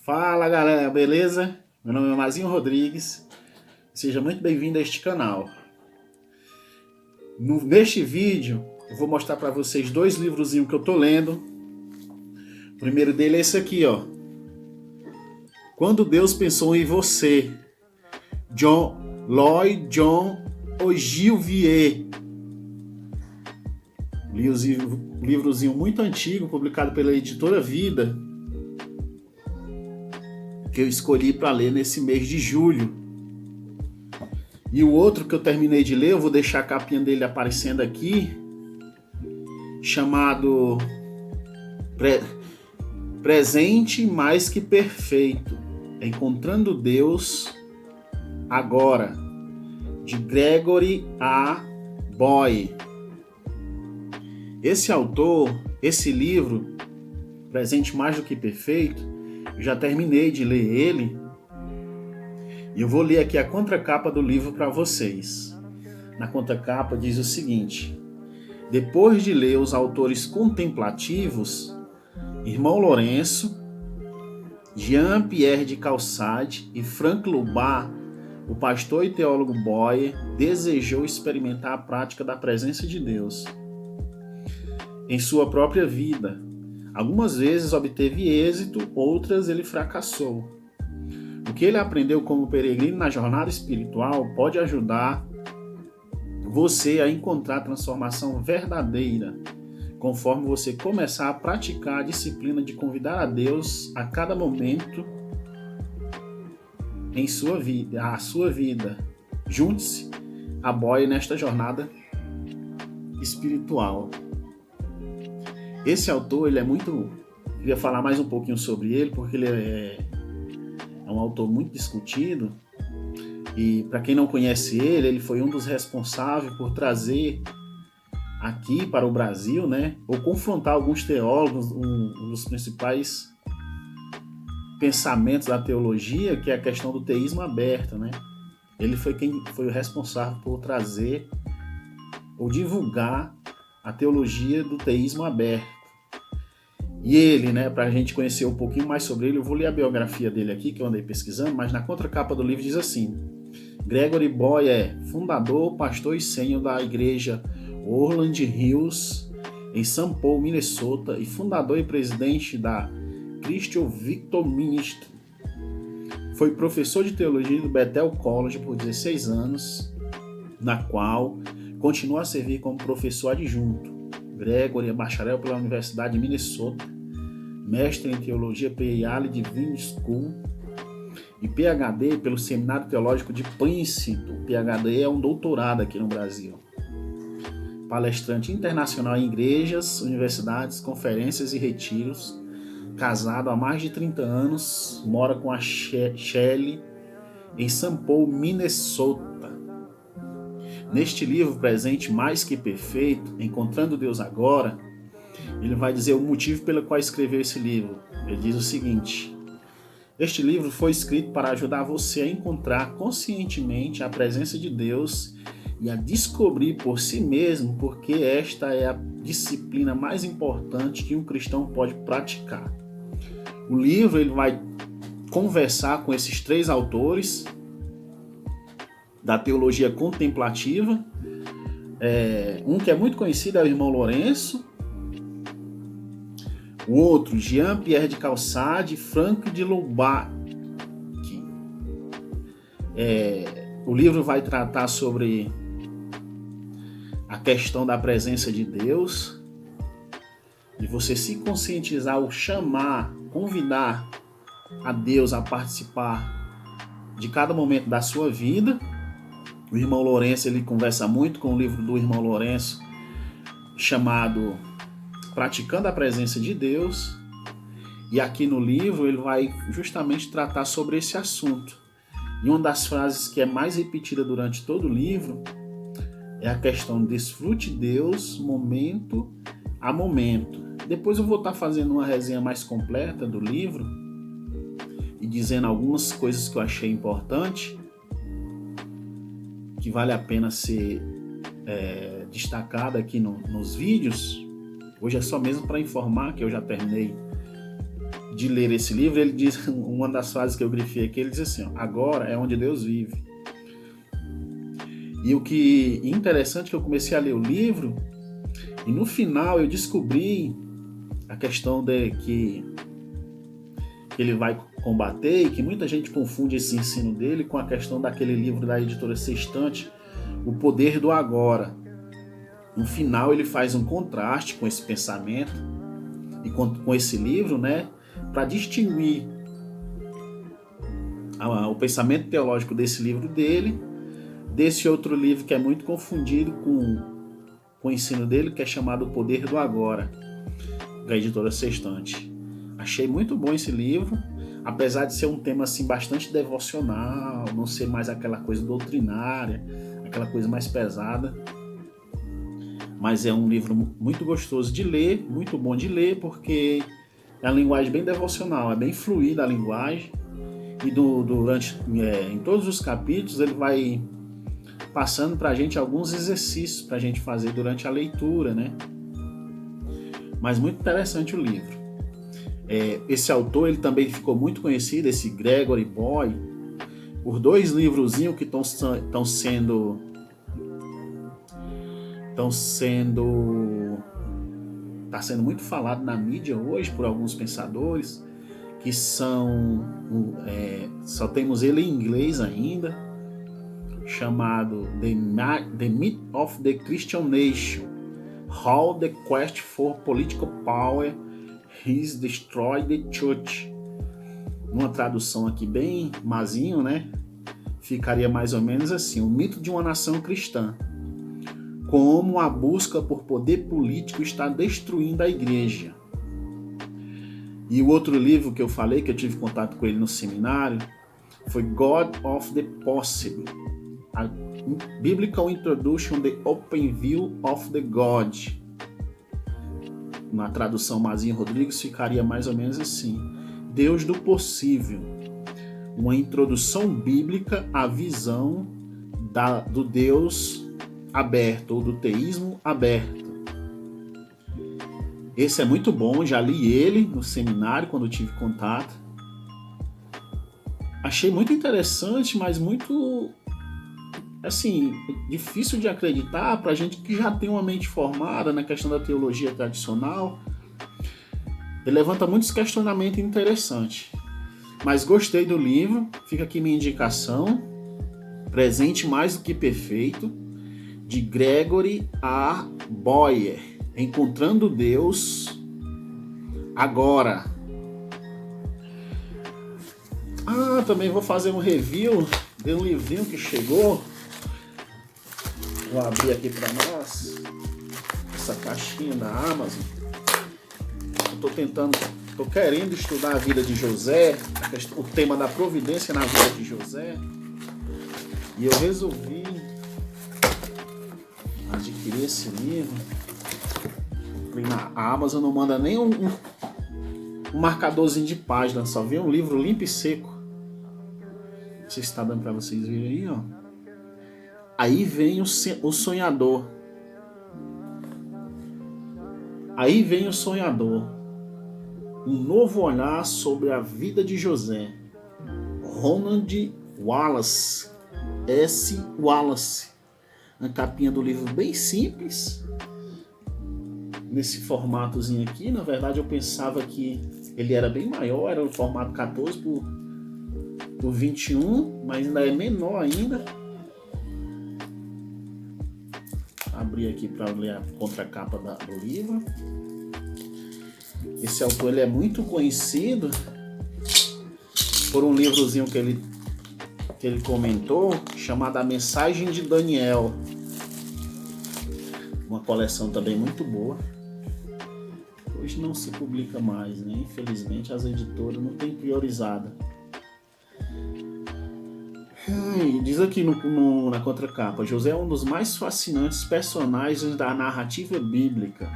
Fala galera, beleza? Meu nome é Mazinho Rodrigues, seja muito bem-vindo a este canal. Neste vídeo eu vou mostrar para vocês dois livrozinhos que eu tô lendo. O primeiro dele é esse aqui, ó. Quando Deus Pensou em Você, Lloyd John Ogilvie. Livrozinho muito antigo, publicado pela editora Vida, que eu escolhi para ler nesse mês de julho. E o outro que eu terminei de ler, eu vou deixar a capinha dele aparecendo aqui, chamado Presente Mais Que Perfeito, Encontrando Deus Agora, de Gregory A. Boyle. Esse autor, esse livro, Presente Mais Do Que Perfeito, eu já terminei de ler ele e eu vou ler aqui a contracapa do livro para vocês. Na contracapa diz o seguinte: depois de ler os autores contemplativos, Irmão Lourenço, Jean-Pierre de Caussade e Frank Lubar, o pastor e teólogo Boyer desejou experimentar a prática da presença de Deus em sua própria vida. Algumas vezes obteve êxito, outras ele fracassou. O que ele aprendeu como peregrino na jornada espiritual pode ajudar você a encontrar transformação verdadeira, conforme você começar a praticar a disciplina de convidar a Deus a cada momento em sua vida. Junte-se a Boyer nesta jornada espiritual. Esse autor, ele é muito... Eu queria falar mais um pouquinho sobre ele, porque ele é um autor muito discutido. E para quem não conhece ele foi um dos responsáveis por trazer aqui para o Brasil, né, ou confrontar alguns teólogos, um dos principais pensamentos da teologia, que é a questão do teísmo aberto, né? Ele foi quem foi o responsável por trazer ou divulgar a teologia do teísmo aberto. E ele, né, para a gente conhecer um pouquinho mais sobre ele, eu vou ler a biografia dele aqui, que eu andei pesquisando, mas na contracapa do livro diz assim: Gregory Boyle é fundador, pastor e sênior da igreja Orland Hills, em St. Paul, Minnesota, e fundador e presidente da Christian Victor Ministry. Foi professor de teologia do Bethel College por 16 anos, na qual continua a servir como professor adjunto. Gregory é bacharel pela Universidade de Minnesota, mestre em teologia pela Yale Divine School e PhD pelo Seminário Teológico de Princeton. PhD é um doutorado aqui no Brasil. Palestrante internacional em igrejas, universidades, conferências e retiros. Casado há mais de 30 anos, mora com a Shelley em St. Paul, Minnesota. Neste livro, Presente Mais Que Perfeito, Encontrando Deus Agora, ele vai dizer o motivo pelo qual escreveu esse livro. Ele diz o seguinte: este livro foi escrito para ajudar você a encontrar conscientemente a presença de Deus e a descobrir por si mesmo porque esta é a disciplina mais importante que um cristão pode praticar. O livro ele vai conversar com esses três autores da teologia contemplativa. Um que é muito conhecido é o Irmão Lourenço, o outro, Jean-Pierre de Caussade e Frank de Lubar. O livro vai tratar sobre a questão da presença de Deus, de você se conscientizar, ou chamar, convidar a Deus a participar de cada momento da sua vida. O Irmão Lourenço, ele conversa muito com o livro do Irmão Lourenço, chamado Praticando a Presença de Deus. E aqui no livro ele vai justamente tratar sobre esse assunto. E uma das frases que é mais repetida durante todo o livro é a questão: desfrute Deus momento a momento. Depois eu vou estar fazendo uma resenha mais completa do livro e dizendo algumas coisas que eu achei importante, que vale a pena ser destacada aqui nos vídeos. Hoje é só mesmo para informar que eu já terminei de ler esse livro, ele diz, uma das frases que eu grifei aqui, ele diz assim, ó, agora é onde Deus vive. E o que é interessante é que eu comecei a ler o livro e no final eu descobri a questão de que ele vai combater e que muita gente confunde esse ensino dele com a questão daquele livro da editora Sextante, O Poder do Agora. No final ele faz um contraste com esse pensamento e com esse livro, né, para distinguir o pensamento teológico desse livro dele, desse outro livro que é muito confundido com o ensino dele, que é chamado O Poder do Agora, da editora Sextante. Achei muito bom esse livro, apesar de ser um tema assim bastante devocional, não ser mais aquela coisa doutrinária, aquela coisa mais pesada. Mas é um livro muito gostoso de ler, muito bom de ler, porque é uma linguagem bem devocional, é bem fluida a linguagem. E em todos os capítulos ele vai passando para a gente alguns exercícios para a gente fazer durante a leitura, né? Mas muito interessante o livro. Esse autor ele também ficou muito conhecido, esse Gregory Boyle, por dois livrozinhos que estão sendo muito falado na mídia hoje por alguns pensadores, que são só temos ele em inglês ainda, chamado The Myth of the Christian Nation, How the Quest for Political Power has Destroyed the Church. Uma tradução aqui bem mazinho, né? Ficaria mais ou menos assim: o mito de uma nação cristã, como a busca por poder político está destruindo a igreja. E o outro livro que eu falei, que eu tive contato com ele no seminário, foi God of the Possible, a Biblical Introduction to the Open View of the God. Na tradução Mazinho Rodrigues ficaria mais ou menos assim: Deus do possível, uma introdução bíblica à visão do Deus aberto, ou do teísmo aberto. Esse é muito bom, já li ele no seminário quando eu tive contato. Achei muito interessante, mas muito, assim, difícil de acreditar para gente que já tem uma mente formada na questão da teologia tradicional. Ele levanta muitos questionamentos interessantes. Mas gostei do livro, fica aqui minha indicação, Presente Mais do que Perfeito, de Gregory A. Boyer, Encontrando Deus Agora. Também vou fazer um review de um livrinho que chegou. Vou abrir aqui para nós essa caixinha da Amazon. Tô querendo estudar a vida de José, o tema da providência na vida de José. E eu resolvi adquirir esse livro. A Amazon não manda nem um marcadorzinho de página, só vem um livro limpo e seco. Não sei se está dando para vocês verem aí, ó. Aí vem o sonhador. Aí vem o sonhador. Um novo olhar sobre a vida de José. Ronald Wallace. S. Wallace. A capinha do livro bem simples. Nesse formatozinho aqui. Na verdade eu pensava que ele era bem maior. Era o formato 14 por 21. Mas ainda é menor ainda. Abrir aqui para ler a contracapa do livro. Esse autor ele é muito conhecido por um livrozinho que ele comentou, chamado A Mensagem de Daniel. Uma coleção também muito boa. Hoje não se publica mais, né? Infelizmente as editoras não têm priorizado. Diz aqui na contracapa: José é um dos mais fascinantes personagens da narrativa bíblica,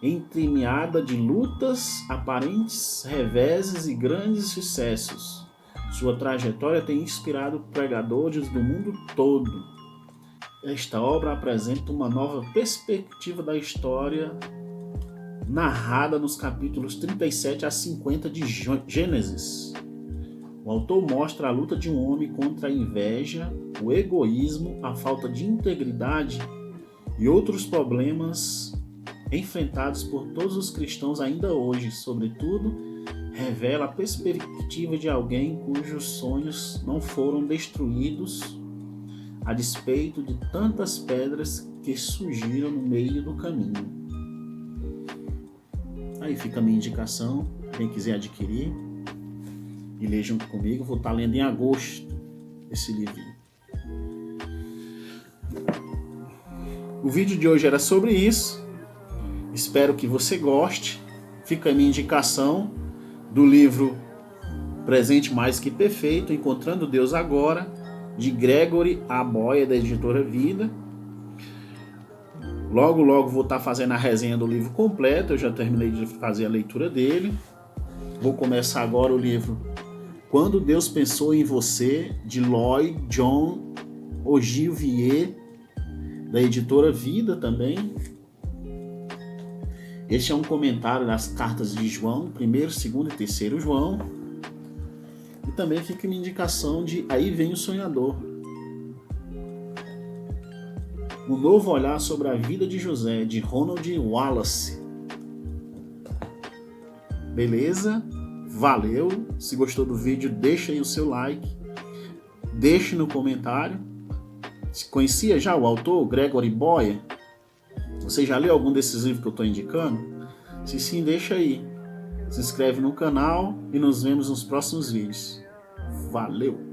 entremeada de lutas, aparentes reveses e grandes sucessos. Sua trajetória tem inspirado pregadores do mundo todo. Esta obra apresenta uma nova perspectiva da história narrada nos capítulos 37 a 50 de Gênesis. O autor mostra a luta de um homem contra a inveja, o egoísmo, a falta de integridade e outros problemas enfrentados por todos os cristãos ainda hoje. Sobretudo, revela a perspectiva de alguém cujos sonhos não foram destruídos a despeito de tantas pedras que surgiram no meio do caminho. Aí fica a minha indicação, quem quiser adquirir e ler junto comigo, vou estar lendo em agosto esse livrinho. O vídeo de hoje era sobre isso, espero que você goste. Fica a minha indicação do livro Presente Mais Que Perfeito, Encontrando Deus Agora, de Gregory A. Boyer, da editora Vida. Logo vou estar fazendo a resenha do livro completo, eu já terminei de fazer a leitura dele. Vou começar agora o livro Quando Deus Pensou em Você, de Lloyd John Ogilvie, da editora Vida também. Este é um comentário das cartas de João, 1º, 2º e 3º João. E também fica uma indicação de Aí Vem o Sonhador. Um novo olhar sobre a vida de José, de Ronald Wallace. Beleza? Valeu! Se gostou do vídeo, deixa aí o seu like. Deixe no comentário. Se conhecia já o autor, Gregory Boyer? Você já leu algum desses livros que eu estou indicando? Se sim, deixa aí. Se inscreve no canal e nos vemos nos próximos vídeos. Valeu!